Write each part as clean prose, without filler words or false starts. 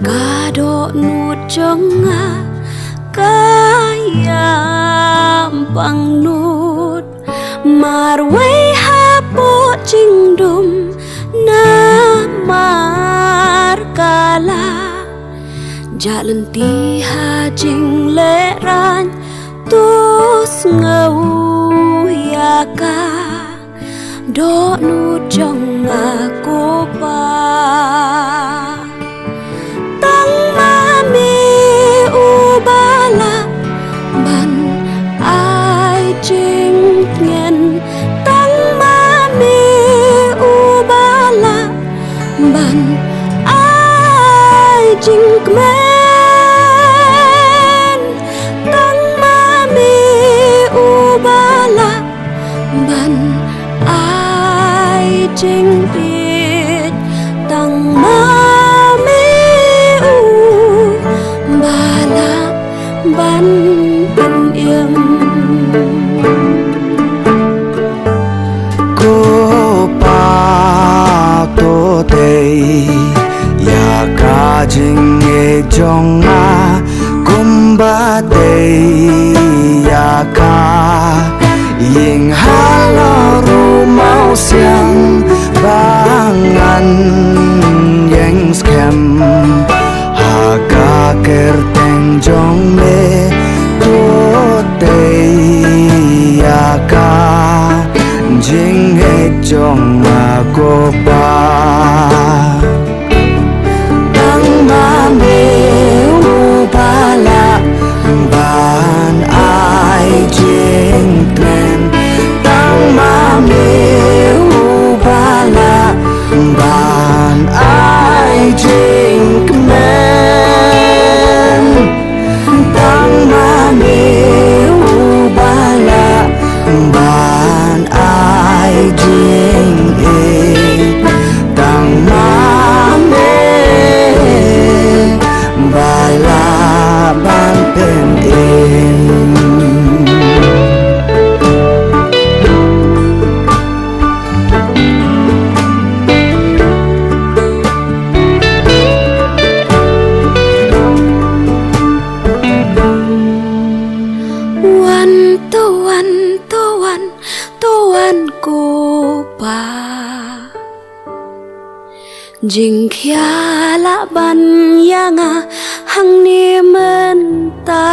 kado nut jonga kayam pang nut marway hapo jingdum na markala jalan tiha jing leran tus ngau yaka do nut jonga ko pa tang mami ubala ban ai jing ngen tang mami ubala ban ai jing men tang mami ubala ban ai jing bit tang mami ubala ban pen yem ko pa to te ya ka jing e jonga kumba te ya ka ying halo ru mau siang bangan yang scam haga kerteng jong me to te ya ka jing e jong ko pa tang mami ubala ban ai jing tren tang mami ubala ban ai jing men tang mami ubala ban ai jing tang mami bala ban pen tuan ko pa jing khia la ban yanga hang ni men ta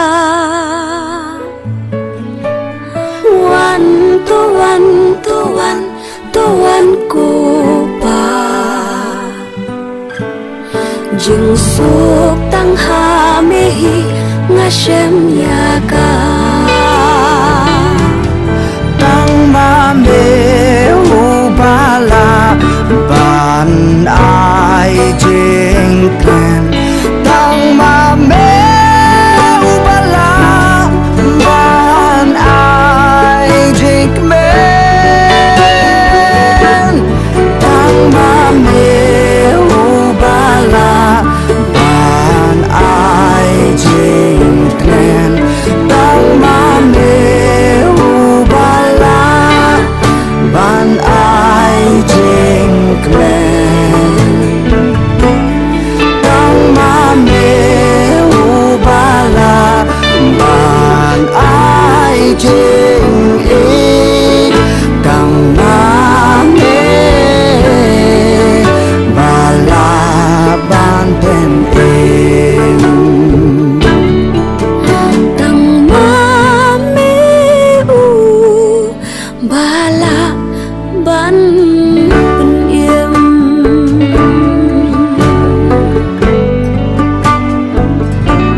tuan ko pa jing suk tang ha me hi nga shem ya ka